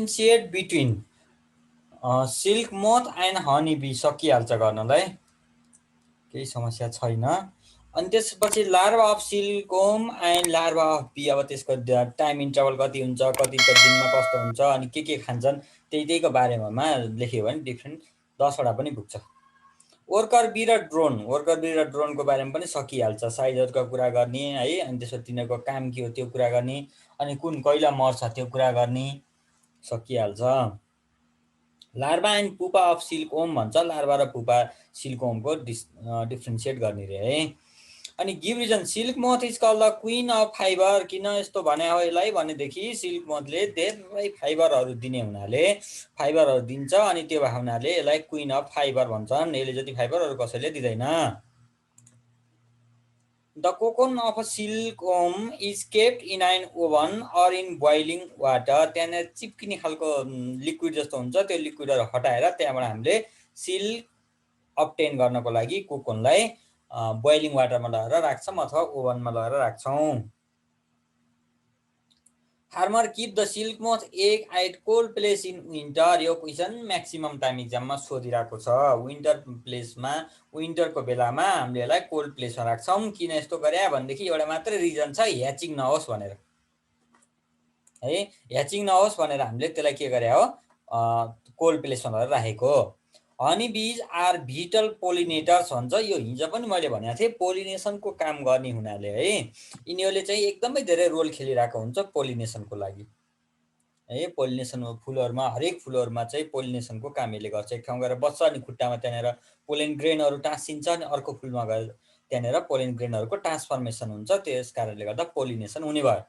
Differentiate between silk moth and honey bee सकिहाल्छ गर्नलाई, केही समस्या छैन। अनि त्यसपछि larva of silkworm and larva of bee, अब त्यसको टाइम इन्टरभल कति हुन्छ, कति दिनमा कस्तो हुन्छ, अनि के खान्छन् त्यहीको बारेमा लेख्यो भने डिफ्रेन्ट 10 वटा पनि पुग्छ। वर्कर बी र ड्रोनको बारेमा पनि सकिहाल्छ, साइजहरुको कुरा गर्ने है, अनि त्यसपछि तिनीहरूको काम के हो त्यो कुरा गर्ने, अनि कुन कहिला मर्छ त्यो कुरा गर्ने, सकिहाल्छ। Larva and pupa of silkworm भन्छ, लार्भा र पुपा सिल्कवर्मको डिफ्रेन्सिएट गर्ने रे है। अनि give reason, silk moth is called the queen of fibre, किन यस्तो भने हो यसलाई भनेदेखि सिल्क मोथले धेरै फाइबरहरू दिने हुनाले फाइबरहरू दिन्छ, अनि त्यो हुनाले यसलाई क्वीन अफ फाइबर भन्छन्, यसले जति फाइबरहरू कसैले दिँदैन। The cocoon of silkworm is kept in an oven or in boiling water, त्यहाँनिर चिप्किने खालको लिक्विड जस्तो हुन्छ, त्यो लिक्विडहरू हटाएर त्यहाँबाट हामीले सिल्क अब्टेन गर्नको लागि कोकोनलाई बोइलिङ वाटरमा लगाएर राख्छौँ अथवा ओभनमा लगाएर राख्छौँ। Farmer keep the silk moth egg at cold place in winter, यो क्वेसन म्याक्सिमम टाइम इक्जाममा सोधिरहेको छ। विन्टर प्लेसमा, विन्टरको बेलामा हामीले यसलाई कोल्ड प्लेसमा राख्छौँ। किन यस्तो गरे भनेदेखि एउटा मात्रै रिजन छ, ह्याचिङ नहोस् भनेर है, ह्याचिङ नहोस् भनेर हामीले त्यसलाई के गरे हो, कोल्ड प्लेसमा लगेर राखेको। हनी बीज आर भिटल पोलिनेटर्स भन्छ, यो हिजो पनि मैले भनेको थिएँ, पोलिनेसनको काम गर्ने हुनाले है यिनीहरूले चाहिँ एकदमै धेरै रोल खेलिरहेको हुन्छ पोलिनेसनको लागि है। पोलिनेसन फुलहरुमा, हरेक फुलहरुमा चाहिँ पोलिनेसनको काम यसले गर्छ। एक ठाउँ गएर बस्छ अनि खुट्टामा त्यहाँनिर पोलिन ग्रेनहरू टाँसिन्छ, अनि अर्को फुलमा गएर त्यहाँनिर पोलिन ग्रेनहरूको ट्रान्सफर्मेसन हुन्छ, त्यस कारणले गर्दा पोलिनेसन हुने भयो।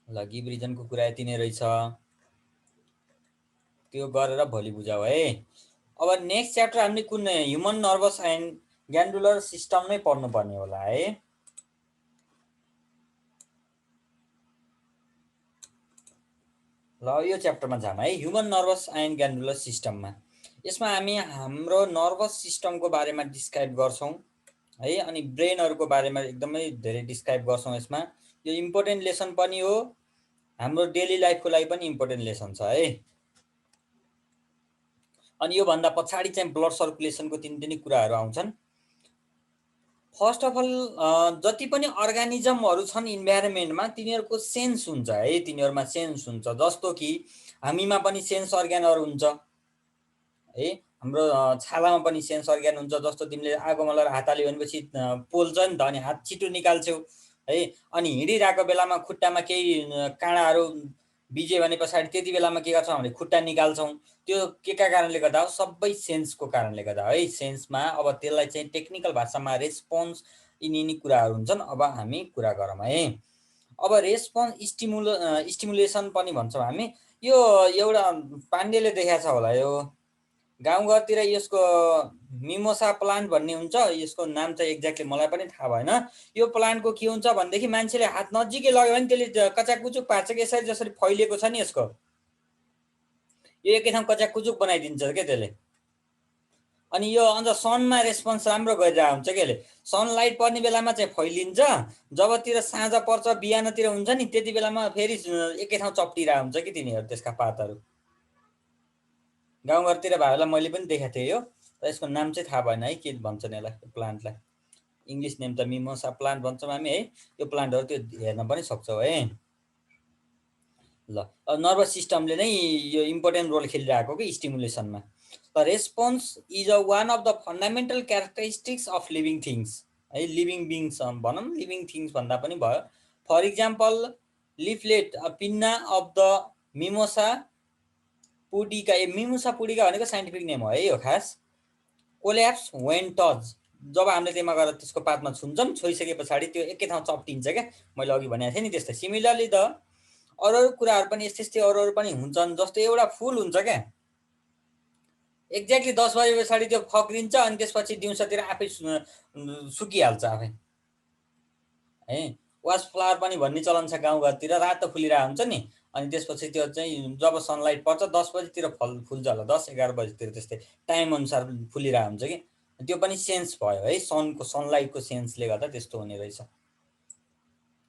ल गिभ रिजनको कुरा यति नै रहेछ, त्यो गरेर भोलि बुझाऊ है। अब नेक्स्ट च्याप्टर हामीले कुन human nervous and glandular system नै पढ्नुपर्ने होला है। ल यो च्याप्टरमा जाम है, ह्युमन नर्भस एन्ड ग्ल्यान्डुलर सिस्टममा। यसमा हामी हाम्रो नर्भस सिस्टमको बारेमा डिस्क्राइब गर्छौँ है, अनि ब्रेनहरूको बारेमा एकदमै धेरै डिस्क्राइब गर्छौँ यसमा। यो इम्पोर्टेन्ट लेसन पनि हो, हाम्रो डेली लाइफको लागि पनि इम्पोर्टेन्ट लेसन छ है। अनि यो भन्दा पछाडि चाहिँ ब्लड सर्कुलेसनको तिनी कुराहरू आउँछन्। फर्स्ट अफ अल जति पनि अर्गानिजमहरू छन् इन्भाइरोमेन्टमा तिनीहरूको सेन्स हुन्छ है, तिनीहरूमा सेन्स हुन्छ, जस्तो कि हामीमा पनि सेन्स अर्ग्यानहरू हुन्छ है, हाम्रो छालामा पनि सेन्स अर्ग्यान हुन्छ। जस्तो तिमीले आगोमा लगेर हात हाल्यो भनेपछि पोल्छ नि त, अनि हात छिटो निकाल्छौ है, अनि हिँडिरहेको बेलामा खुट्टामा केही काँडाहरू बिजे भने पछाडि त्यति बेलामा के गर्छौँ हामीले खुट्टा निकाल्छौँ। त्यो के का कारणले गर्दा हो, सबै सेन्सको कारणले गर्दा है। सेन्समा अब त्यसलाई चाहिँ टेक्निकल भाषामा रेस्पोन्स यिनी कुराहरू हुन्छन्। अब हामी कुरा गरौँ है। अब रेस्पोन्स स्टिमुलेसन पनि भन्छौँ हामी। यो एउटा पाण्डेले देखाएको छ होला, यो गाउँघरतिर यसको मिमोसा प्लान्ट भन्ने हुन्छ, यसको नाम चाहिँ एक्ज्याक्टली मलाई पनि थाहा भएन। यो प्लान्टको के हुन्छ भनेदेखि मान्छेले हात नजिकै लग्यो भने त्यसले कचाकुचुक पार्छ कि, यसरी जसरी फैलिएको छ नि यसको, यो एकै ठाउँ कचाकुचुक बनाइदिन्छ क्या त्यसले। अनि यो अन्त सनमा रेस्पोन्स राम्रो गरिरहेको हुन्छ कि, यसले सनलाइट पर्ने बेलामा चाहिँ फैलिन्छ, जबतिर साँझ पर्छ बिहानतिर हुन्छ नि त्यति बेलामा फेरि एकै ठाउँ चप्टिरहेको हुन्छ कि तिनीहरू, त्यसका पातहरू। गाउँघरतिर भाइलाई मैले पनि देखाएको थिएँ यो, र यसको नाम चाहिँ थाहा भएन है के भन्छन् यसलाई, प्लान्टलाई। इङ्ग्लिस नेम त मिमोसा प्लान्ट भन्छौँ हामी है। यो प्लान्टहरू त्यो हेर्न पनि सक्छौँ है। ल नर्भस सिस्टमले नै यो इम्पोर्टेन्ट रोल खेलिरहेको कि स्टिमुलेसनमा। The response is one of the fundamental characteristics of living things है, लिभिङ बिङ्स भनौँ, लिभिङ थिङ्स भन्दा पनि भयो। For example leaflet pinna of the mimosa pudica, mimosa pudica भनेको साइन्टिफिक नेम हो है यो खास। कोल्याप्स वेन टच, जब हामीले त्यसमा गएर त्यसको पातमा छुन्छौँ, छोइसके पछाडि त्यो एकै ठाउँ चप्टिन्छ क्या, मैले अघि भनेको थिएँ नि त्यस्तै। सिमिलरली द अरू कुराहरू पनि यस्तै अरू पनि हुन्छन्। जस्तो एउटा फुल हुन्छ क्या, एक्ज्याक्टली 10 बजे पछाडि त्यो फक्रिन्छ, अनि त्यसपछि दिउँसोतिर आफै सुकिहाल्छ आफै है। वास फ्लावर पनि भन्ने चलन छ गाउँघरतिर, रातो फुलिरहेको हुन्छ नि, अनि त्यसपछि त्यो चाहिँ जब सनलाइट पर्छ 10 बजीतिर फुल्छ होला, 10-11 बजीतिर त्यस्तै टाइम अनुसार फुलिरहेको हुन्छ कि। त्यो पनि सेन्स भयो है, सनलाइटको सेन्सले गर्दा त्यस्तो हुने रहेछ।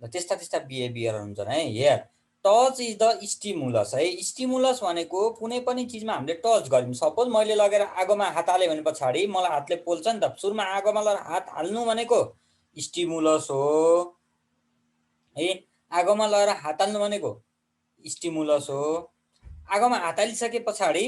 त्यस्ता बिहेभियर हुन्छन् है। Hair touch is the stimulus है। स्टिमुलस भनेको कुनै पनि चिजमा हामीले टच गर्यौँ। सपोज मैले लगेर आगोमा हात हालेँ भने पछाडि मलाई हातले पोल्छ नि त। सुरुमा आगोमा लगेर हात हाल्नु भनेको स्टिमुलस हो है। आगोमा लगेर हात हाल्नु भनेको स्टिमुलस हो। आगोमा हात हालिसके पछाडि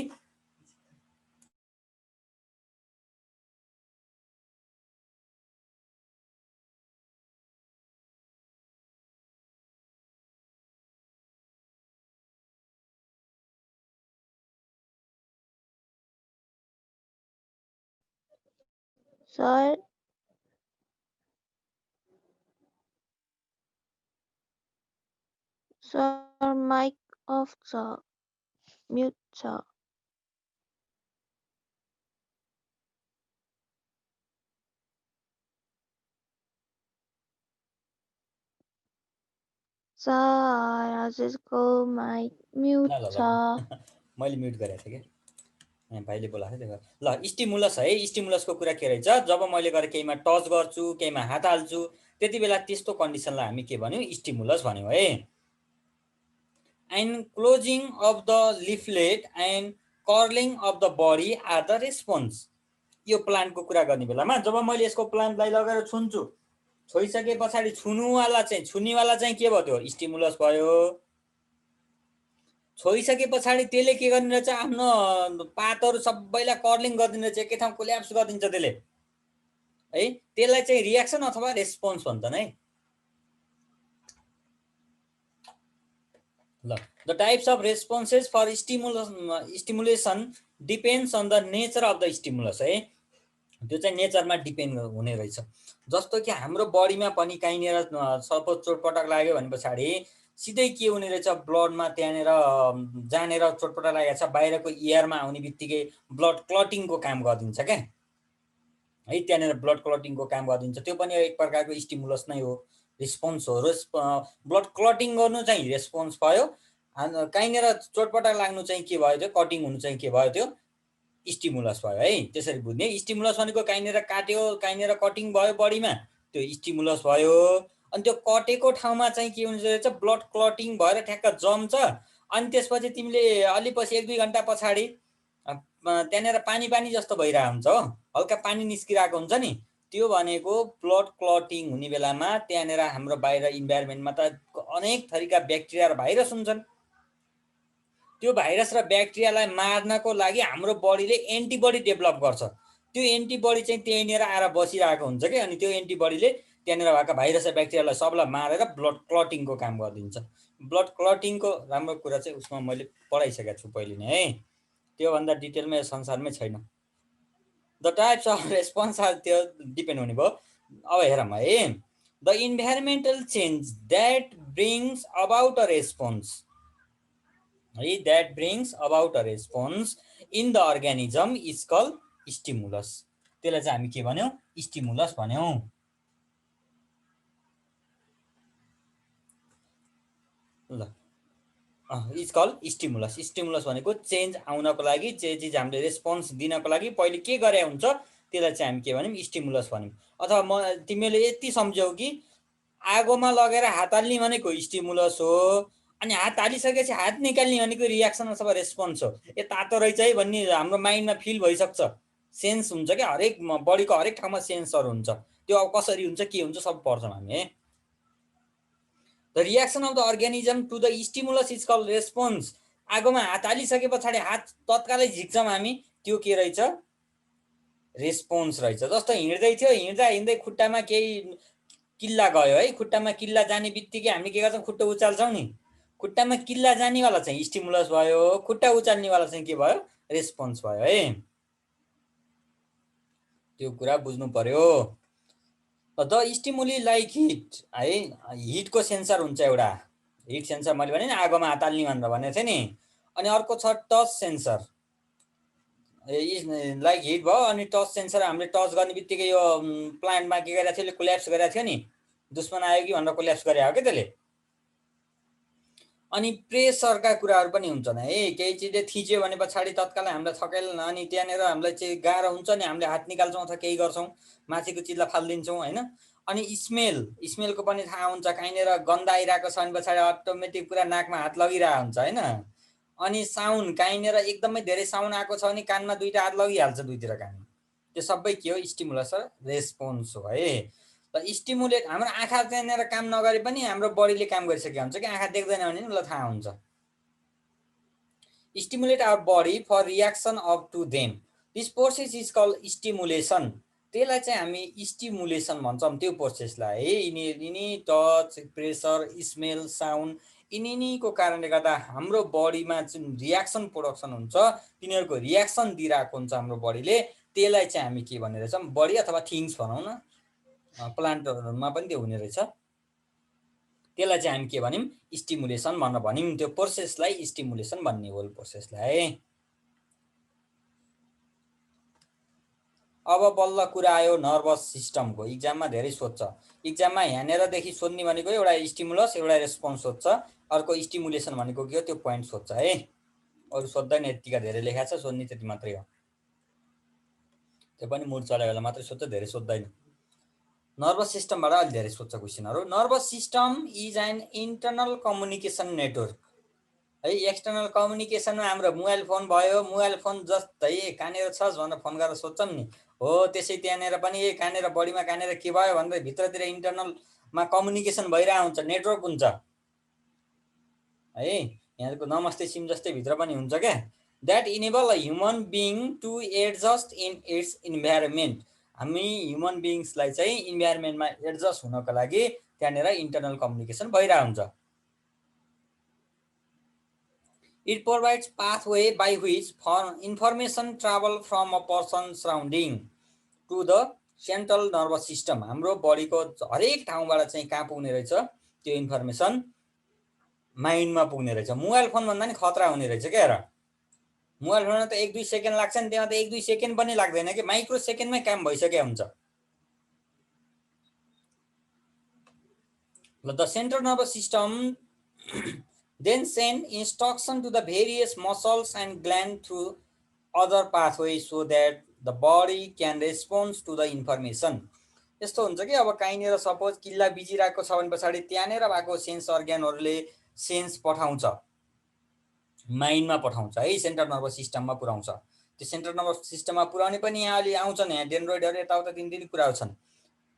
सर सर माइक अफ छ, म्युट छ। सर हजुरको माइक म्युट ल ल छ। ल मैले म्युट गरेको थिएँ क्या, भाइले बोलाएको थियो। ल स्टिमुलस है। स्टिमुलसको कुरा के रहेछ, जब मैले गएर केहीमा टच गर्छु, केहीमा हात हाल्छु, त्यति बेला त्यस्तो कन्डिसनलाई हामी के भन्यौँ, स्टिमुलस भन्यौँ है। And closing of the leaflet and curling of the body are the response. यो प्लान्टको कुरा गर्ने बेलामा जब मैले यसको प्लान्टलाई लगेर छुन्छु, छोइसके पछाडि छुनुवाला चाहिँ के भयो, त्यो स्टिमुलस भयो। छोइसके पछाडि त्यसले के गर्ने रहेछ, आफ्नो पातहरू सबैलाई कर्लिङ गरिदिने रहेछ, एकै ठाउँ कोल्याप्स गरिदिन्छ त्यसले है। त्यसलाई चाहिँ रियाक्सन अथवा रेस्पोन्स भन्छन् है। ल the types of responses for stimulation depends on the nature of the stimulus है। त्यो चाहिँ नेचरमा डिपेन्ड हुने रहेछ। जस्तो कि हाम्रो बडीमा पनि कहीँनिर सपोज चोटपटक लाग्यो भने पछाडि सिधै के हुने रहेछ, ब्लडमा त्यहाँनिर जहाँनिर चोटपटक लागेको छ बाहिरको एयरमा आउने बित्तिकै ब्लड क्लटिङको काम गरिदिन्छ क्या है। त्यहाँनिर ब्लड क्लटिङको काम गरिदिन्छ, त्यो पनि एक प्रकारको स्टिमुलस नै हो, रेस्पोन्स हो। ब्लड क्लटिङ गर्नु चाहिँ रेस्पोन्स भयो। कहीँनिर चोटपटक लाग्नु चाहिँ के भयो, त्यो कटिङ हुनु चाहिँ के भयो, त्यो स्टिमुलस भयो है। त्यसरी बुझ्ने। स्टिमुलस भनेको कहीँनिर काट्यो, कहीँनिर कटिङ भयो बडीमा, त्यो स्टिमुलस भयो। अनि त्यो कटेको ठाउँमा चाहिँ के हुन्छ रहेछ, ब्लड क्लटिङ भएर ठ्याक्क जम्छ। अनि त्यसपछि तिमीले अलि पछि 1-2 घन्टा पछाडि त्यहाँनिर पानी पानी जस्तो भइरहेको हुन्छ हो, हल्का पानी निस्किरहेको हुन्छ नि, त्यो भनेको ब्लड क्लटिङ हुने बेलामा त्यहाँनिर हाम्रो बाहिर इन्भाइरोमेन्टमा त अनेक थरीका ब्याक्टेरिया र भाइरस हुन्छन्। त्यो भाइरस र ब्याक्टेरियालाई मार्नको लागि हाम्रो बडीले एन्टिबडी डेभलप गर्छ। त्यो एन्टिबडी चाहिँ त्यहीँनिर आएर बसिरहेको हुन्छ कि, अनि त्यो एन्टिबडीले त्यहाँनिर भएका भाइरस र ब्याक्टेरियालाई सबलाई मारेर ब्लड क्लटिङको काम गरिदिन्छ। ब्लड क्लटिङको राम्रो कुरा चाहिँ उसमा मैले पढाइसकेको छु पहिले नै है, त्योभन्दा डिटेलमा यो संसारमै छैन। द टाइप्स अफ रेस्पोन्स त्यो डिपेन्ड हुने भयो। अब हेरौँ है, the environmental change that brings about a response है, that brings about a response in the organism is call stimulus. त्यसलाई चाहिँ हामी के भन्यौँ, स्टिमुलस भन्यौँ। ल इज कल स्टिमुलस। स्टिमुलस भनेको चेन्ज आउनको लागि, जे चिज हामीले रेस्पोन्स दिनको लागि पहिले के गरे हुन्छ त्यसलाई चाहिँ हामी के भन्यौँ, स्टिमुलस भन्यौँ। अथवा तिमीले यति सम्झ्यौ कि आगोमा लगेर हात हाल्ने भनेको स्टिमुलस हो, अनि हात हालिसकेपछि हात निकाल्ने भनेको रियाक्सन अथवा रेस्पोन्स हो। ए तातो रहेछ है भन्ने हाम्रो माइन्डमा फिल भइसक्छ, सेन्स हुन्छ क्या, हरेक बडीको हरेक ठाउँमा सेन्सहरू हुन्छ। त्यो अब कसरी हुन्छ के हुन्छ सब पढ्छौँ हामी है। The reaction of the organism to the stimulus is call response. आगोमा हात हालिसके पछाडि हात तत्कालै झिक्छौँ हामी, त्यो के रहेछ, रेस्पोन्स रहेछ। जस्तो हिँड्दै थियो, हिँड्दा हिँड्दै खुट्टामा केही किल्ला गयो है, खुट्टामा किल्ला जाने बित्तिकै हामी के गर्छौँ, खुट्टा उचाल्छौँ नि। खुट्टामा किल्ला जानेवाला चाहिँ स्टिमुलस भयो, खुट्टा उचाल्नेवाला चाहिँ के भयो, रेस्पोन्स भयो है। त्यो कुरा बुझ्नु पर्यो। द स्टिमुली लाइक हिट है, हिटको सेन्सर हुन्छ एउटा, हिट सेन्सर मैले भने नि आगोमा हात हाल्ने भनेर भनेको थिएँ नि। अनि अर्को छ टच सेन्सर, लाइक हिट भयो। अनि टच सेन्सर हामीले टच गर्ने बित्तिकै यो प्लान्टमा के गरेको थियो, कोल्याप्स गरेको थियो नि, दुश्मन आयो कि भनेर कोल्याप्स गरे हो क्या त्यसले। अनि प्रेसरका कुराहरू पनि हुन्छन् है। केही चिजले थिच्यो भने पछाडि तत्कालै हामीलाई थकाइल, अनि त्यहाँनिर हामीलाई चाहिँ गाह्रो हुन्छ नि, हामीले हात निकाल्छौँ अथवा केही गर्छौँ, माथिको चिजलाई फालिदिन्छौँ होइन। अनि स्मेलको पनि थाहा हुन्छ, कहीँनिर गन्ध आइरहेको छ भने पछाडि अटोमेटिक पुरा नाकमा हात लगिरहेको हुन्छ होइन। अनि साउन्ड, कहीँनिर एकदमै धेरै साउन्ड आएको छ भने कानमा दुईवटा हात लगिहाल्छ, दुईतिर कानमा। त्यो सबै के हो? स्टिमुलस र रेस्पोन्स हो है। त स्टिमुलेट, हाम्रो आँखा त्यहाँनिर काम नगरे पनि हाम्रो बडीले काम गरिसकेको हुन्छ कि आँखा देख्दैन भने पनि उसलाई थाहा हुन्छ। Stimulate our body for reaction of to them, this process is call stimulation. त्यसलाई चाहिँ हामी स्टिमुलेसन भन्छौँ त्यो प्रोसेसलाई है। यिनी टच, प्रेसर, स्मेल, साउन्ड, यिनीको कारणले गर्दा हाम्रो बडीमा जुन रियाक्सन प्रोडक्सन हुन्छ, तिनीहरूको रियाक्सन दिइरहेको हुन्छ हाम्रो बडीले, त्यसलाई चाहिँ हामी के भन्ने रहेछौँ? बडी अथवा थिङ्स भनौँ न, प्लान्टहरूमा पनि त्यो हुने रहेछ। त्यसलाई चाहिँ हामी के भन्यौँ? स्टिमुलेसन भन्न भन्यौँ। त्यो प्रोसेसलाई स्टिमुलेसन भन्ने होल प्रोसेसलाई। अब बल्ल कुरा आयो नर्भस सिस्टमको। इक्जाममा धेरै सोध्छ। इक्जाममा यहाँनिरदेखि सोध्ने भनेको एउटा स्टिमुलस, एउटा रेस्पोन्स सोध्छ, अर्को स्टिमुलेसन भनेको के हो त्यो पोइन्ट सोध्छ है। अरू सोध्दैन, यतिका धेरै लेखाएको छ, सोध्ने त्यति मात्रै हो। त्यो पनि मुड चल्यो बेला मात्रै सोध्छ, धेरै सोध्दैन। नर्भस सिस्टमबाट अलि धेरै सोध्छ क्वेसनहरू। Nervous system is an internal communication network है। एक्सटर्नल कम्युनिकेसनमा हाम्रो मोबाइल फोन भयो, मोबाइल फोन जस्तै कहाँनिर छस् भनेर फोन गरेर सोध्छौँ नि, हो त्यसै त्यहाँनिर पनि कहाँनिर बडीमा कहाँनिर के भयो भनेर भित्रतिर इन्टरनलमा कम्युनिकेसन भइरहेको हुन्छ, नेटवर्क हुन्छ है। यहाँको नमस्ते सिम जस्तै भित्र पनि हुन्छ क्या। That enable a human being to adjust in its environment. हामी ह्युमन बिइङ्सलाई चाहिँ इन्भाइरोमेन्टमा एडजस्ट हुनको लागि त्यहाँनिर इन्टरनल कम्युनिकेसन भइरहेको हुन्छ। It provides pathway by which information travel from a person surrounding to the central nervous system। हाम्रो बडीको हरेक ठाउँबाट चाहिँ कहाँ पुग्ने रहेछ त्यो इन्फर्मेसन? माइन्डमा पुग्ने रहेछ। मोबाइल फोन भन्दा नि खतरा हुने रहेछ क्या। र मोबाइल फोनमा त 1-2 सेकेन्ड लाग्छ नि, त्यहाँ त 1-2 सेकेन्ड पनि लाग्दैन कि, माइक्रो सेकेन्डमै काम भइसकेको हुन्छ। The central nervous system then send instruction to the various muscles and gland through other pathways so that the body can respond to the information। यस्तो हुन्छ कि अब कहीँनिर सपोज किल्ला बिजिरहेको छ भने पछाडि त्यहाँनिर भएको सेन्स अर्ग्यानहरूले सेन्स पठाउँछ, माइन्डमा पठाउँछ है, सेन्ट्रल नर्भस सिस्टममा पुर्याउँछ। त्यो सेन्ट्रल नर्भस सिस्टममा पुर्याउने पनि यहाँ अलि आउँछन्, यहाँ डेन्ड्रोइडहरू यताउता तिन कुराहरू छन्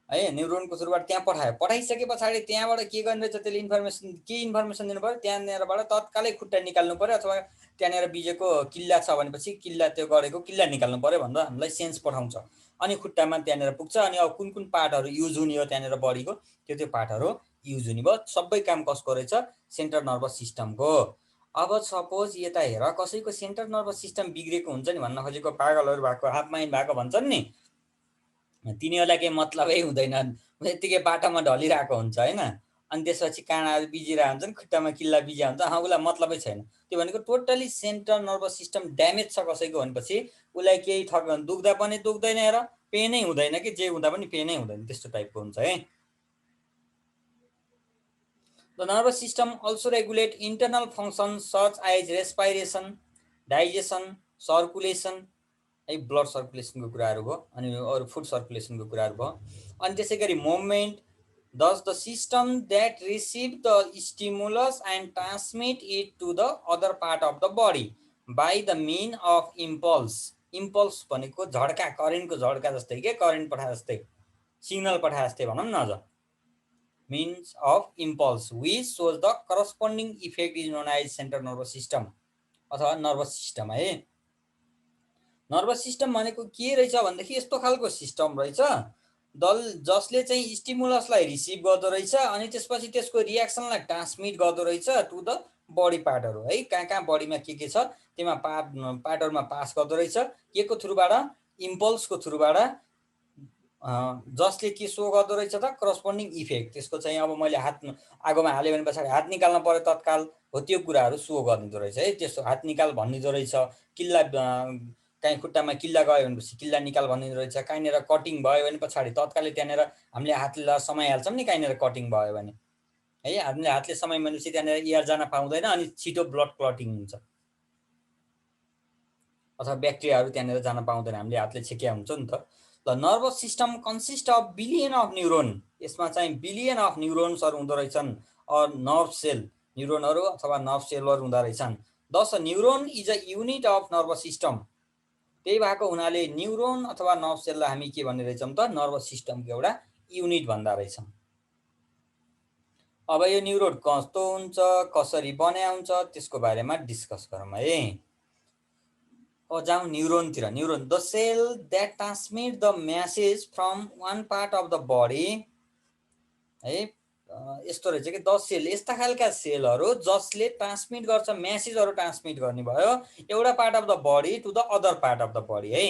है। न्युरोनको थ्रुबाट त्यहाँ पठाइसके पछाडि त्यहाँबाट के गर्ने रहेछ, त्यसले इन्फर्मेसन दिनु पर्यो, त्यहाँनिरबाट तत्कालै खुट्टा निकाल्नु पर्यो, अथवा त्यहाँनिर बिजेको किल्ला छ भनेपछि किल्ला त्यो गरेको किल्ला निकाल्नु पर्यो भनेर हामीलाई सेन्स पठाउँछ। अनि खुट्टामा त्यहाँनिर पुग्छ। अनि अब कुन पार्टहरू युज हुने हो त्यहाँनिर बडीको, त्यो पार्टहरू युज हुने भयो। सबै काम कसको रहेछ? सेन्ट्रल नर्भस सिस्टमको। अब सपोज यता हेर, कसैको सेन्ट्रल नर्भस सिस्टम बिग्रेको हुन्छ नि, भन्न खोजेको पागलहरू भएको, हाफ माइन्ड भएको भन्छन् नि, तिनीहरूलाई केही मतलबै हुँदैन, यत्तिकै बाटोमा ढलिरहेको हुन्छ होइन। अनि त्यसपछि काँडाहरू बिजिरहेको हुन्छन्, खुट्टामा किल्ला बिजिया हुन्छ, उसलाई मतलबै छैन। त्यो भनेको totally central nervous system damage छ कसैको भनेपछि उसलाई केही दुख्दा पनि दुख्दैन, र पेनै हुँदैन कि, जे हुँदा पनि पेनै हुँदैन, त्यस्तो टाइपको हुन्छ है। The nervous system also regulate internal function such as respiration, digestion, circulation है, ब्लड सर्कुलेसनको कुराहरू भयो, अनि अरू फुड सर्कुलेसनको कुराहरू भयो। अनि त्यसै गरी movement, thus the system that receive the stimulus and transmit it to the other part of the body by the mean of impulse. Impulse भनेको झड्का, करेन्टको झड्का जस्तै के, करेन्ट पठाए जस्तै, सिग्नल पठाए जस्तै भनौँ न। अझ means of impulse which shows the corresponding effect is known as central nervous system अथवा नर्भस सिस्टम है। नर्भस सिस्टम भनेको के रहेछ भनेदेखि यस्तो खालको सिस्टम रहेछ जसले चाहिँ स्टिमुलसलाई रिसिभ गर्दो रहेछ, अनि त्यसपछि त्यसको रियाक्सनलाई ट्रान्समिट गर्दो रहेछ टु द बडी पार्टहरू है। कहाँ कहाँ बडीमा के छ त्यसमा पार्टहरूमा पास गर्दो रहेछ, के को थ्रुबाट? इम्पल्सको थ्रुबाट, जसले के सो गर्दो रहेछ त? Corresponding effect. त्यसको चाहिँ अब मैले हात आगोमा हाल्यो भने पछाडि हात निकाल्न पर्यो तत्काल, हो त्यो कुराहरू सो गरिदिँदो रहेछ है। त्यसो हात निकाल भनिदिँदो रहेछ। किल्ला कहीँ खुट्टामा किल्ला गयो भनेपछि किल्ला निकाल भनिदिँदो रहेछ। कहीँनिर कटिङ भयो भने पछाडि तत्कालै त्यहाँनिर हामीले हातले समाइहाल्छौँ नि, कहीँनिर कटिङ भयो भने है। हामीले हातले समाएपछि त्यहाँनिर एयर जान पाउँदैन अनि छिटो ब्लड क्लटिङ हुन्छ, अथवा ब्याक्टेरियाहरू त्यहाँनिर जान पाउँदैन, हामीले हातले छेकिया हुन्छ नि त। ल nervous system consist of billion of neuron, यसमा चाहिँ बिलियन अफ न्युरोन्सहरू हुँदो रहेछन्, नर्भ सेल न्युरोनहरू अथवा नर्भ सेलहरू हुँदो रहेछन्। दस neuron is a unit of nervous system, त्यही भएको हुनाले न्युरोन अथवा नर्भ सेललाई हामी के भन्ने रहेछौँ त, नर्भस सिस्टमको एउटा युनिट भन्दा रहेछौँ। अब यो न्युरोन कस्तो हुन्छ, कसरी बन्या हुन्छ, त्यसको बारेमा डिस्कस गरौँ है। जाउँ न्युरोनतिर। Neuron the cell that transmit the message from one part of the body है। यस्तो रहेछ कि 10 सेल यस्ता खालका सेलहरू जसले ट्रान्समिट गर्छ, म्यासेजहरू ट्रान्समिट गर्ने भयो एउटा part of the body to the other part of the body है,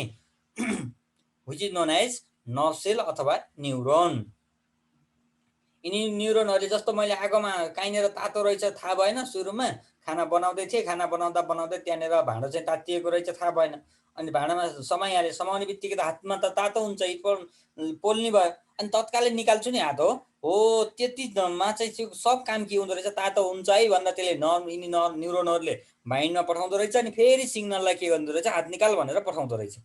which is known as nerve cell अथवा न्युरोन। यिनी न्युरोनहरूले, जस्तो मैले आगोमा कहीँनिर तातो रहेछ थाहा भएन, सुरुमा खाना बनाउँदै थिएँ, खाना बनाउँदा बनाउँदै त्यहाँनिर भाँडो चाहिँ तातिएको रहेछ थाहा भएन, अनि भाँडामा समाइहालेँ, समाउने बित्तिकै त हातमा त तातो हुन्छ, पोल्ने भयो, अनि तत्कालै निकाल्छु नि हात, हो त्यतिमा चाहिँ सब काम के हुँदो रहेछ, तातो हुन्छ है भन्दा त्यसले यिनी न्युरोनहरूले माइन्डमा पठाउँदो रहेछ, अनि फेरि सिग्नललाई के गर्दो रहेछ, हात निकाल भनेर पठाउँदो रहेछ,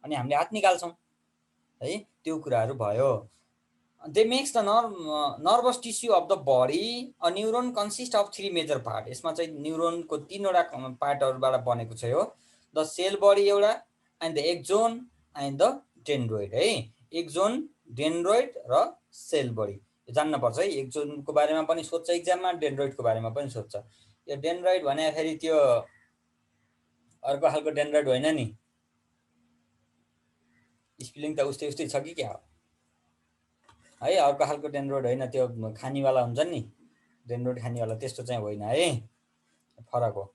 अनि हामीले हात निकाल्छौँ है। त्यो कुराहरू भयो। They makes the nervous tissue of the body. A neuron consist of 3 major part, यसमा चाहिँ न्युरोनको 3वटा पार्टहरूबाट बनेको छ यो। द सेल बडी एउटा, and the axon and the dendroid है। एक्जोन, डेन्ड्रोइड र सेल बडी जान्नुपर्छ है। एक्जोनको बारेमा पनि सोध्छ इक्जाममा, डेन्ड्रोइडको बारेमा पनि सोध्छ। यो डेन्ड्रोइड भने फेरि त्यो अर्को खालको डेन्ड्रोइड होइन नि, स्पेलिङ त उस्तै उस्तै छ कि क्या हो है, अर्को खालको डेन्ड्रोइड होइन, त्यो खानीवाला हुन्छ नि डेन्ड्रोइड, खानीवाला त्यस्तो चाहिँ होइन है, फरक हो।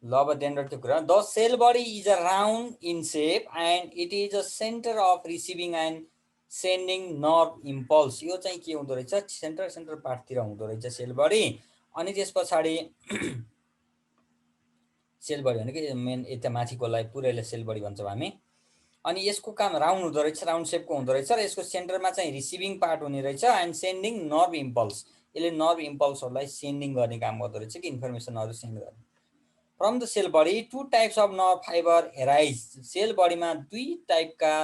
ल अब डेन्ड्रोइडको कुरा। The cell body is a round in shape and it is a centre of receiving and sending nerve impulse. यो चाहिँ के हुँदो रहेछ, सेन्टर पार्टतिर हुँदो रहेछ सेल बडी। अनि त्यस पछाडि सेल बडी भनेको मेन यता माथिकोलाई पुरैलाई सेल बडी भन्छौँ हामी। अनि यसको काम राउन्ड हुँदो रहेछ, राउन्ड सेपको हुँदो रहेछ, र यसको सेन्टरमा चाहिँ रिसिभिङ पार्ट हुने रहेछ एन्ड सेन्डिङ नर्भ इम्पल्स। यसले नर्भ इम्पल्सहरूलाई सेन्डिङ गर्ने काम गर्दो रहेछ कि इन्फर्मेसनहरू सेन्ड गर्ने। From the cell body 2 types of nerve fibre arise. Cell बडीमा 2 टाइपका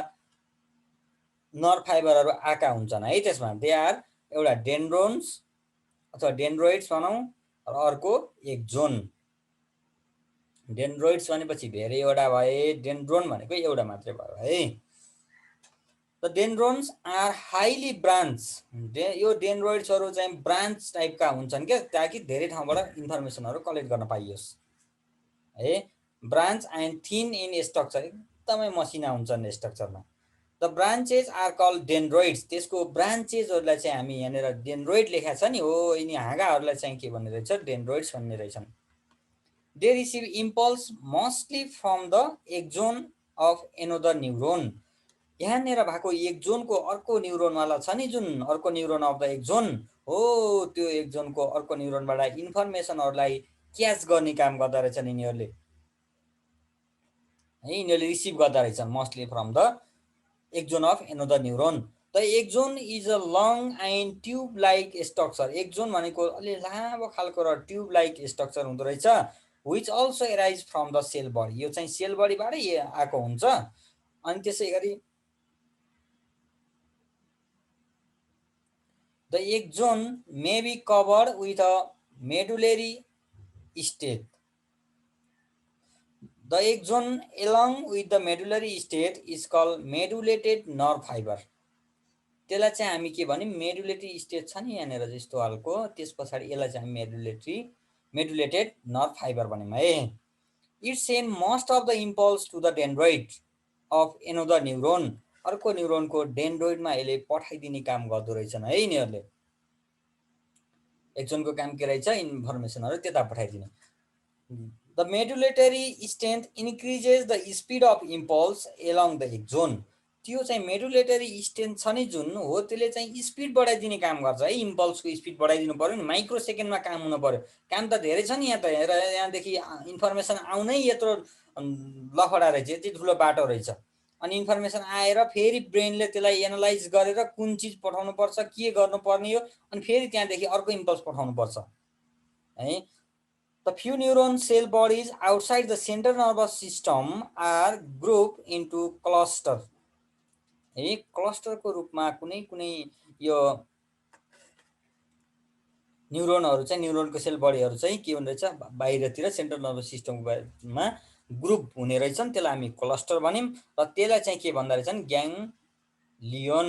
नर्भ फाइबरहरू आएका हुन्छन् है त्यसमा। दे आर एउटा डेन्ड्रोन्स अथवा डेन्ड्रोइड्स भनौँ, र अर्को एक्जोन। डेन्ड्रोइड्स भनेपछि धेरैवटा भए, डेन्ड्रोन भनेको एउटा मात्रै भयो है। The dendrons are highly branch. यो डेन्ड्रोइड्सहरू चाहिँ ब्रान्च टाइपका हुन्छन् क्या, ताकि धेरै ठाउँबाट इन्फर्मेसनहरू कलेक्ट गर्न पाइयोस् है। Branch and thin in structure, एकदमै मसिना हुन्छन् स्ट्रक्चरमा। The branches are called dendroids. त्यसको ब्रान्चेसहरूलाई चाहिँ हामी यहाँनिर डेन्ड्रोइड लेखा छ नि, हो यिनी हाँगाहरूलाई चाहिँ के भन्ने रहेछ, डेन्ड्रोइड्स भन्ने रहेछन्। They receive impulse mostly from the axon of another neuron. यहाँनिर भएको एक्जोनको अर्को न्युरोनवाला छ नि, जुन अर्को न्युरोन अफ द एक्जोन हो, त्यो एक्जोनको अर्को न्युरोनबाट इन्फर्मेसनहरूलाई क्याच गर्ने काम गर्दा रहेछन् यिनीहरूले है। यिनीहरूले रिसिभ गर्दा रहेछन् mostly from the axon of another neuron. The axon is a long and tube like structure. Axon भनेको अलि लामो खालको र ट्युब लाइक स्ट्रक्चर हुँदो रहेछ। Which also arise from the cell body. यो चाहिँ सेल बडीबाटै आएको हुन्छ। अनि त्यसै गरी the axon may be covered with a medullary state. The axon along with the medullary state is called medullated nerve fibre. त्यसलाई चाहिँ हामी के भन्यौँ, मेडुलेटरी स्टेट छ नि यहाँनिर जस्तो हालको, त्यस पछाडि यसलाई चाहिँ हामी मेडुलेटेड नर्भ फाइबर भन्यौँ है। It send most of the impulse to the dendroid of another neuron. अर्को न्युरोनको डेन्ड्रोइडमा यसले पठाइदिने काम गर्दो रहेछन् है यिनीहरूले। एक्जोनको काम के रहेछ, इन्फर्मेसनहरू त्यता पठाइदिने। The medullary strength increases the speed of impulse along the axon. त्यो चाहिँ मेडुलेटरी स्ट्रेन्थ छ नि जुन हो, त्यसले चाहिँ स्पिड बढाइदिने काम गर्छ है। इम्पल्सको स्पिड बढाइदिनु पऱ्यो नि, माइक्रो सेकेन्डमा काम हुनु पऱ्यो। काम त धेरै छ नि यहाँ त, हेर यहाँदेखि इन्फर्मेसन आउनै यत्रो लफडा रहेछ, यति ठुलो बाटो रहेछ। अनि इन्फर्मेसन आएर फेरि ब्रेनले त्यसलाई एनालाइज गरेर कुन चिज पठाउनु पर्छ, के गर्नुपर्ने हो, अनि फेरि त्यहाँदेखि अर्को इम्पल्स पठाउनु पर्छ है। The few neuron cell bodies outside the central nervous system are grouped into cluster। है क्लस्टरको रूपमा कुनै कुनै यो न्युरोनहरू चाहिँ, न्युरोनको सेल बडीहरू चाहिँ के हुने रहेछ, बाहिरतिर सेन्ट्रल नर्भस सिस्टममा ग्रुप हुने रहेछन्, त्यसलाई हामी क्लस्टर भन्यौँ। र त्यसलाई चाहिँ के भन्दा रहेछन्, ग्याङ्लियोन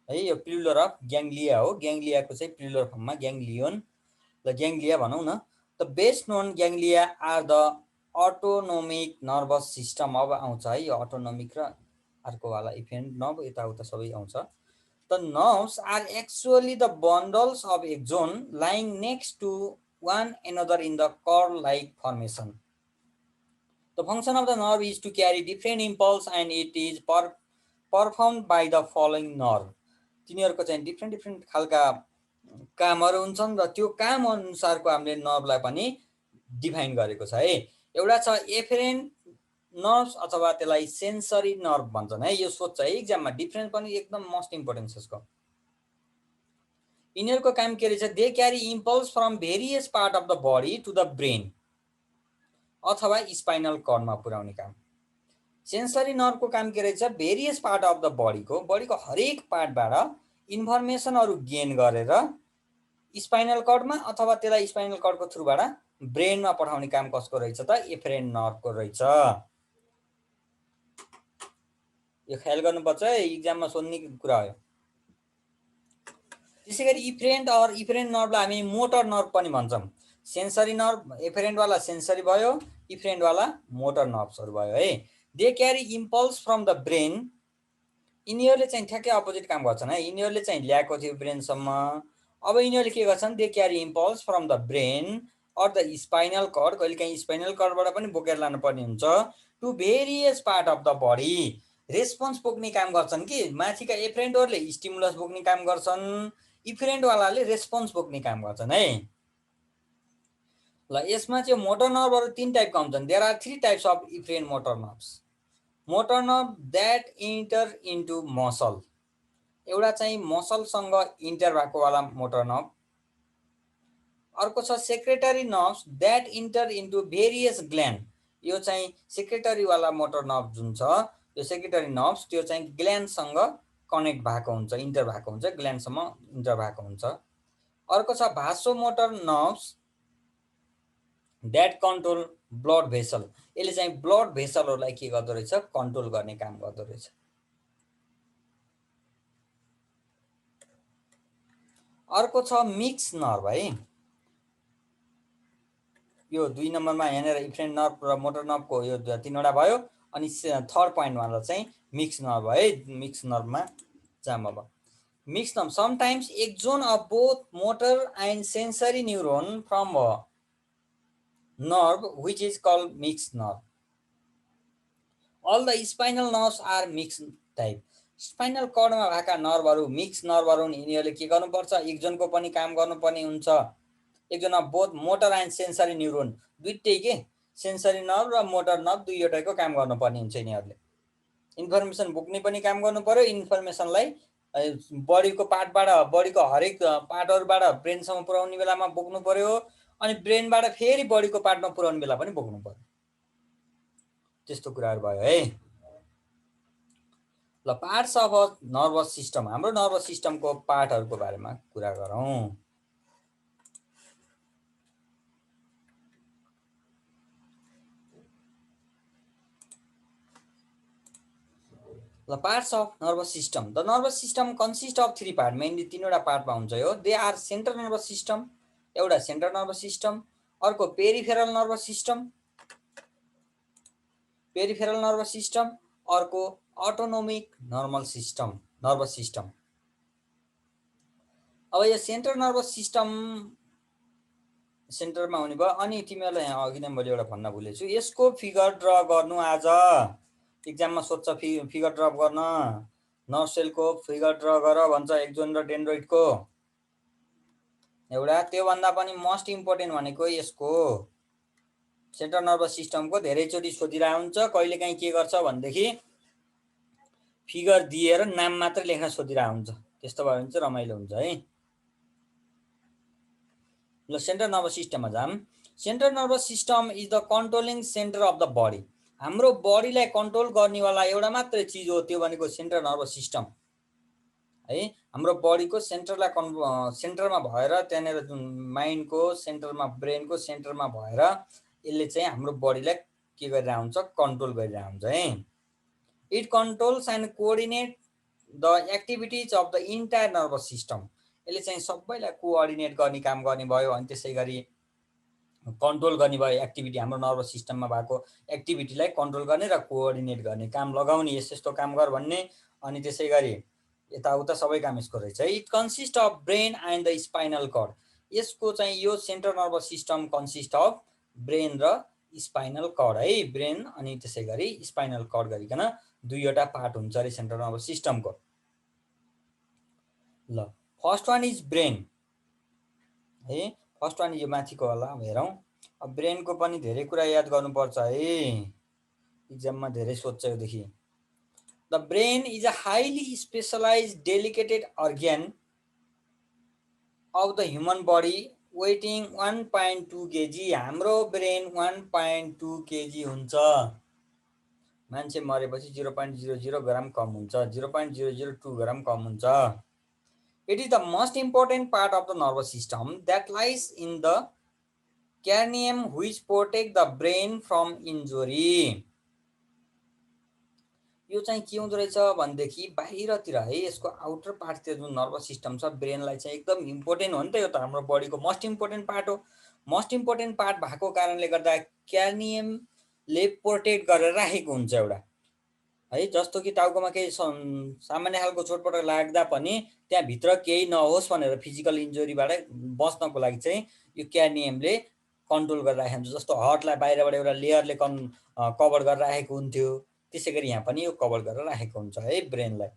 है। यो प्लुरल अफ ग्याङ्लिया हो, ग्याङ्लियाको चाहिँ प्लुरल फर्ममा ग्याङ्लियोन, ल ग्याङ्लिया भनौँ न। The best known ganglia are the autonomic nervous system. अब आउँछ है यो अटोनोमिक र अर्कोवाला इफेन्ट नर्भ, यताउता सबै आउँछ। The nerves are actually the bundles of axon lying next to one another in the cord-like formation. The function of the nerve is to carry different impulse and it is performed by the following nerve। तिनीहरूको चाहिँ different खालका कामहरू हुन्छन् र त्यो काम अनुसारको हामीले नर्भलाई पनि डिफाइन गरेको छ है। एउटा छ एफेरेन्ट नर्भ्स अथवा त्यसलाई सेन्सरी नर्भ भन्छन् है। यो सोध्छ है एक्जाममा, डिफ्रेन्स पनि एकदम मोस्ट इम्पोर्टेन्ट छ यसको। यिनीहरूको काम के रहेछ, they carry impulse from various part of the body to the brain अथवा स्पाइनल कर्डमा पुर्याउने काम। सेन्सरी नर्भको काम के रहेछ, भेरियस पार्ट अफ द बडीको हरेक पार्टबाट इन्फर्मेसनहरू गेन गरेर स्पाइनल कर्डमा अथवा त्यसलाई स्पाइनल कर्डको थ्रुबाट ब्रेनमा पठाउने काम कसको रहेछ त, एफेरेन्ट नर्भको रहेछ। यो ख्याल गर्नुपर्छ है, इक्जाममा सोध्ने कुरा हो। त्यसै गरी इफेरेन्ट नर्भलाई हामी मोटर नर्भ पनि भन्छौँ। सेन्सरी नर्भ एफेरेन्टवाला सेन्सरी भयो, इफेरेन्टवाला मोटर नर्भ्सहरू भयो है। They carry impulse from the brain. यिनीहरूले चाहिँ ठ्याक्कै अपोजिट काम गर्छन् है। यिनीहरूले चाहिँ ल्याएको थियो ब्रेनसम्म, अब यिनीहरूले के गर्छन्, they carry impulse from the brain or the spinal cord, कहिलेकाहीँ स्पाइनल कर्डबाट पनि बोकेर लानुपर्ने हुन्छ, to various part of the body. Response बोक्ने काम गर्छन् कि माथिका एफेरेन्टहरूले स्टिमुलस बोक्ने काम गर्छन्, इफेरेन्टवालाले रेस्पोन्स बोक्ने काम गर्छन् है। ल यसमा चाहिँ मोटर नर्भहरू 3 टाइपका हुन्छन्। There are 3 types of efferent motor nerves. Motor nerve that enter into muscle, एउटा चाहिँ मसलसँग इन्टर भएकोवाला मोटर नर्भ। अर्को छ secretory nerves that enter into various gland, यो चाहिँ सेक्रेटरीवाला मोटर नर्भ जुन छ, यो सेक्रेटरी नर्भ्स त्यो चाहिँ ग्ल्यान्डसँग कनेक्ट भएको हुन्छ, इन्टर भएको हुन्छ, ग्ल्यान्डसम्म इन्टर भएको हुन्छ। अर्को छ vasomotor nerves that control blood vessel, यसले चाहिँ ब्लड भेसलहरूलाई के गर्दो रहेछ, कन्ट्रोल गर्ने काम गर्दो रहेछ। अर्को छ मिक्स नर्भ है। यो 2 नम्बरमा यहाँनिर इफेरेन्ट नर्भ र मोटर नर्भको यो 3वटा भयो। अनि थर्ड पोइन्टमा चाहिँ मिक्स नर्भ है। मिक्स नर्भमा जाम। अब mix nerve sometimes axon of both motor and sensory neuron from a nerve which is called mixed nerve. All the spinal nerves are mixed type। Spinal कर्डमा भएका नर्भहरू मिक्स नर्भहरू हुन्। यिनीहरूले के गर्नुपर्छ, एक्जोनको पनि काम गर्नुपर्ने हुन्छ। Axon of both motor and sensory neuron, दुईटै के सेन्सरी नर्भ र मोटर नर्भ दुईवटैको काम गर्नुपर्ने हुन्छ। यिनीहरूले इन्फर्मेसन बोक्ने पनि काम गर्नु पर्यो, इन्फर्मेसनलाई बडीको पार्टबाट, बडीको हरेक पार्टहरूबाट ब्रेनसम्म पुर्याउने बेलामा बोक्नु पर्यो, अनि ब्रेनबाट फेरि बडीको पार्टमा पुर्याउने बेला पनि बोक्नु पर्यो। त्यस्तो कुराहरू भयो है। ल parts of a nervous system, हाम्रो नर्भस सिस्टमको पार्टहरूको बारेमा कुरा गरौँ। ल parts of nervous system. The nervous system consist of 3 part, mainly 3वटा पार्टमा हुन्छ यो। They are central nervous system, एउटा सेन्ट्रल नर्भस सिस्टम, अर्को पेरिफेरल नर्भस सिस्टम, अर्को अटोनोमिक नर्भस सिस्टम। अब यो सेन्ट्रल नर्भस सिस्टम सेन्टरमा हुने भयो। अनि तिमीहरूलाई यहाँ अघि नै मैले एउटा भन्न भुलेछु, यसको फिगर ड्र गर्नु। आज एक्जाममा सोध्छ फिगर ड्र गर्न, नर्भ सेलको फिगर ड्र गर भन्छ, एक्जोन र डेन्ड्रोइडको एउटा। त्योभन्दा पनि मोस्ट इम्पोर्टेन्ट भनेको यसको सेन्ट्रल नर्भस सिस्टमको धेरैचोटि सोधिरहेको हुन्छ, कहिलेकाहीँ के गर्छ भनेदेखि फिगर दिएर नाम मात्र लेख्न सोधिरहेको हुन्छ, त्यस्तो भयो भने चाहिँ रमाइलो हुन्छ है। ल सेन्ट्रल नर्भस सिस्टममा जाम। Central nervous system is the controlling centre of the body. हाम्रो बडीलाई कन्ट्रोल गर्नेवाला एउटा मात्रै चिज हो, त्यो भनेको सेन्ट्रल नर्भस सिस्टम है। हाम्रो बडीको सेन्टरमा भएर त्यहाँनिर जुन माइन्डको सेन्टरमा, ब्रेनको सेन्टरमा भएर यसले चाहिँ हाम्रो बडीलाई के गरिरहेको हुन्छ, कन्ट्रोल गरिरहेको हुन्छ है। It controls and coordinate the activities of the entire nervous system. यसले चाहिँ सबैलाई कोअर्डिनेट गर्ने काम गर्ने भयो, अनि त्यसै गरी कन्ट्रोल गर्ने भयो एक्टिभिटी, हाम्रो नर्भस सिस्टममा भएको एक्टिभिटीलाई कन्ट्रोल गर्ने र कोअर्डिनेट गर्ने काम लगाउने, यस्तो काम गर भन्ने, अनि त्यसै गरी यताउता सबै काम यसको रहेछ है। It consist of brain and the spinal chord. यसको चाहिँ यो central nervous system consist of brain र स्पाइनल कर्ड है। ब्रेन अनि त्यसै गरी स्पाइनल कर्ड गरिकन दुईवटा पार्ट हुन्छ अरे सेन्ट्रल नर्भस सिस्टमको। ल फर्स्ट वान इज ब्रेन है। फर्स्ट वान यो माथिको होला, हेरौँ। अब ब्रेनको पनि धेरै कुरा याद गर्नुपर्छ है, इक्जाममा धेरै सोध्छ योदेखि। The brain is a highly specialised delicated organ of the human body वेटिङ 1.2 केजी। हाम्रो ब्रेन 1.2 केजी हुन्छ। मान्छे मरेपछि 0.00 ग्राम कम हुन्छ, 0.002 ग्राम कम हुन्छ। It is the most important part of the nervous system that lies in the cranium which protect the brain from injury. यो चाहिँ के हुँदो रहेछ भनेदेखि बाहिरतिर है, यसको आउटर पार्टतिर जुन नर्भस सिस्टम छ ब्रेनलाई चाहिँ एकदम इम्पोर्टेन्ट हो नि त, यो त हाम्रो बडीको मोस्ट इम्पोर्टेन्ट पार्ट हो। मोस्ट इम्पोर्टेन्ट पार्ट भएको कारणले गर्दा क्यार्नियमले प्रोटेक्ट गरेर राखेको हुन्छ एउटा है। जस्तो कि टाउकोमा केही सामान्य खालको चोटपटक लाग्दा पनि त्यहाँभित्र केही नहोस् भनेर फिजिकल इन्जुरीबाट बच्नको लागि चाहिँ यो क्यार्नियमले कन्ट्रोल गरेर राखेको हुन्छ। जस्तो हार्टलाई बाहिरबाट एउटा लेयरले कभर गरेर राखेको हुन्थ्यो, त्यसै गरी यहाँ पनि यो कभर गरेर राखेको हुन्छ है ब्रेनलाई।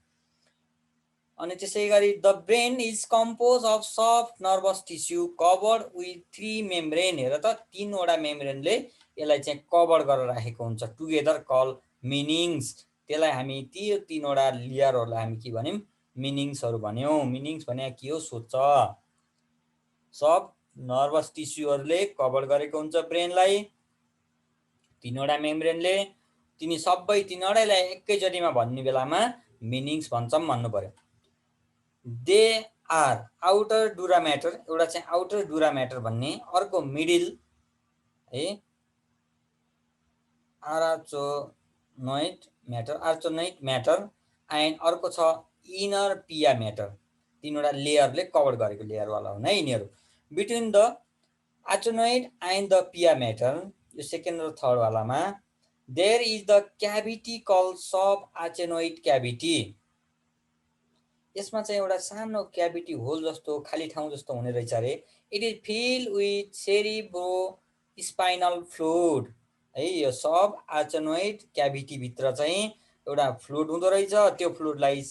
अनि त्यसै गरी the brain is compose of soft nervous tissue covered with 3 membrane. हेर त 3वटा मेम्ब्रेनले यसलाई चाहिँ कभर गरेर राखेको हुन्छ, टुगेदर कल मिनिङ्स। त्यसलाई हामी ती 3वटा लेयरहरूलाई हामी के भन्यौँ, मिनिङ्सहरू भन्यौँ। मिनिङ्स भने के हो सोध्छ। सब नर्भस टिस्युहरूले कभर गरेको हुन्छ ब्रेनलाई 3वटा मेम्ब्रेनले। तिनी सबै 3वटैलाई एकैचोटिमा भन्ने बेलामा मिनिङ्स भन्छौँ भन्नु पर्यो। दे आर आउटर डुरा म्याटर, एउटा चाहिँ आउटर डुरा म्याटर भन्ने, अर्को मिडिल है आर्चोनोइड म्याटर एन्ड अर्को छ इनर पिया म्याटर। 3वटा लेयरले कभर गरेको लेयरवाला हुन् है यिनीहरू। Between the arachnoid and the pia mater, यो सेकेन्ड र थर्ड वालामा there is the cavity call subarachnoid cavity. यसमा चाहिँ एउटा सानो क्याभिटी होल जस्तो खाली ठाउँ जस्तो हुने रहेछ अरे। It is fill with cerebrospinal fluid है। यो सब आर्चेनोइड क्याभिटीभित्र चाहिँ एउटा फ्लुइड हुँदो रहेछ, त्यो फ्लुइडलाई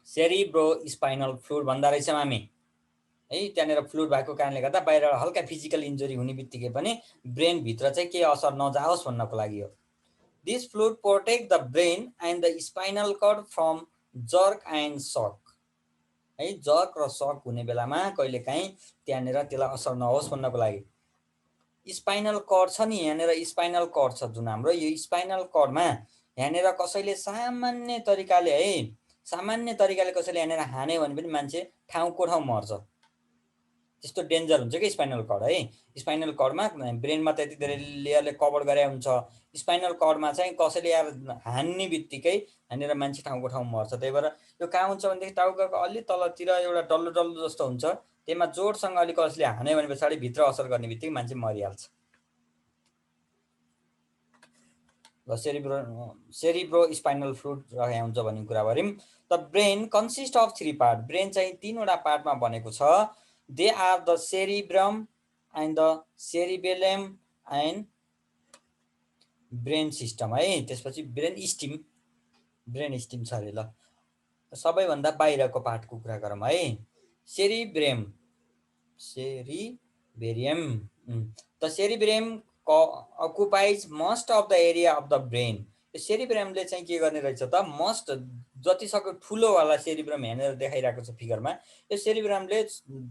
सेरिब्रो स्पाइनल फ्लुइड भन्दा रहेछौँ हामी है। त्यहाँनिर फ्लुइड भएको कारणले गर्दा बाहिरबाट हल्का फिजिकल इन्जुरी हुने बित्तिकै पनि ब्रेनभित्र चाहिँ केही असर नजाओस् भन्नको लागि हो। This fluid protect the brain and the spinal chord from jerk and सक है। जर्क र सक हुने बेलामा कहिलेकाहीँ त्यहाँनिर त्यसलाई असर नहोस् भन्नको लागि। स्पाइनल कर्ड छ नि, यहाँनिर स्पाइनल कर्ड छ जुन हाम्रो, यो स्पाइनल कर्डमा यहाँनिर कसैले सामान्य तरिकाले कसैले यहाँनिर हान्यो भने पनि मान्छे ठाउँको ठाउँ मर्छ, त्यस्तो डेन्जर हुन्छ कि स्पाइनल कर्ड है। स्पाइनल कर्डमा ब्रेनमा त यति धेरै लेयरले कभर गरे हुन्छ, स्पाइनल कर्डमा चाहिँ कसैले यार हान्ने बित्तिकै यहाँनिर मान्छे ठाउँको ठाउँ मर्छ। त्यही भएर यो कहाँ हुन्छ भनेदेखि टाउकाको अलि तलतिर एउटा डल्लो डल्लो जस्तो हुन्छ, त्यसमा जोडसँग अलिक कसैले हान्यो भने पछाडि भित्र असर गर्ने बित्तिकै मान्छे मरिहाल्छ। र सेरिब्रो स्पाइनल फ्लुइड रहेको हुन्छ भन्ने कुरा गऱ्यौँ। The brain consist of 3 part. Brain चाहिँ 3वटा पार्टमा बनेको छ। They are the cerebrum and the cerebellum and brain system है। त्यसपछि ब्रेन स्टिम छ अरे। ल सबैभन्दा बाहिरको पार्टको कुरा गरौँ है। Cerebrum the cerebrum occupies most of the area of the brain. यो सेरिब्रेमले चाहिँ के गर्ने रहेछ त, मोस्ट जतिसक्दो ठुलोवाला सेरिब्रम हेरेर देखाइरहेको छ फिगरमा, यो सेरिब्रमले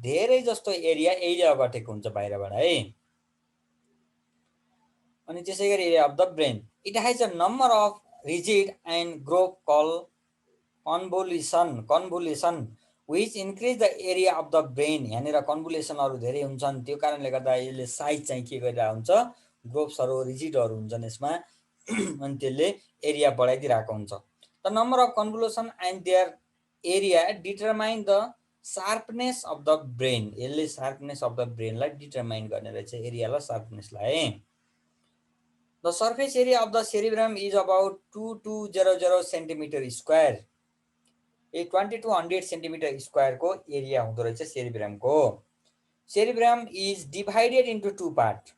धेरै जस्तो एरिया एरिया गटेको हुन्छ बाहिरबाट है। अनि त्यसै गरी area of the brain, it has a number of रिजिड and groove call convolution which increase the area of the brain. यहाँनिर कन्भोल्युसनहरू धेरै हुन्छन्, त्यो कारणले गर्दा यसले साइज चाहिँ के गरिरहेको हुन्छ, ग्रोभ्सहरू रिजिडहरू हुन्छन् यसमा, अनि त्यसले एरिया बढाइदिरहेको हुन्छ। The number of convolution and their area determine the sharpness of the brain. यसले शार्पनेस अफ द ब्रेनलाई डिटरमाइन गर्ने रहेछ, एरिया र शार्पनेसलाई। The surface area of the cerebrum is about 2200 centimetre square. 2200 centimetre स्क्वायरको एरिया हुँदो रहेछ सेरिब्रमको। Cerebrum is divided into 2 part,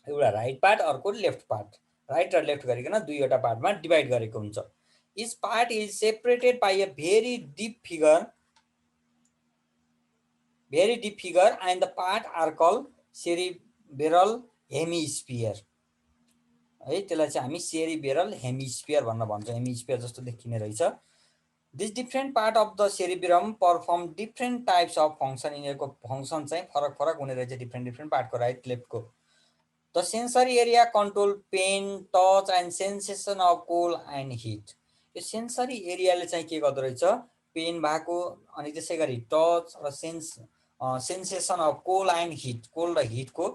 एउटा राइट पार्ट अर्को लेफ्ट पार्ट, राइट र लेफ्ट गरिकन दुईवटा पार्टमा डिभाइड गरेको हुन्छ। Each part is separated by a very deep figure and the part are called cerebral hemisphere है। त्यसलाई चाहिँ हामी सेरिब्रल हेमिस्फियर भनेर भन्छौँ, हेमिस्फियर जस्तो देखिने रहेछ। This different part of the cerebrum perform different types of function. यिनीहरूको फङ्सन चाहिँ फरक फरक हुने रहेछ डिफ्रेन्ट पार्टको, राइट लेफ्टको। The sensory area control pain, touch and sensation of cold and heat. यो सेन्सरी एरियाले चाहिँ के गर्दो रहेछ, पेन भएको, अनि त्यसै गरी टच र sensation of cold and hit, cold र हिटको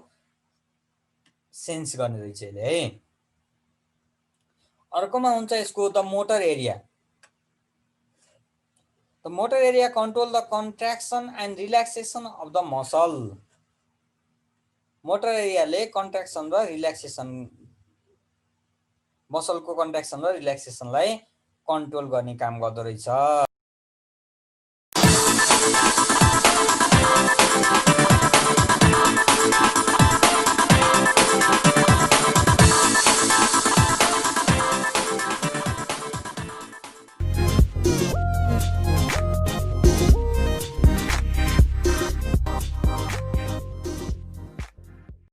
सेन्स गर्ने रहेछ यसले है। अर्कोमा हुन्छ यसको the motor area. The motor area control the contraction and relaxation of the muscle. Motor एरियाले कन्ट्र्याक्सन र रिल्याक्सेसन, मसलको कन्ट्र्याक्सन र रिल्याक्सेसनलाई कन्ट्रोल गर्ने काम गर्दो रहेछ।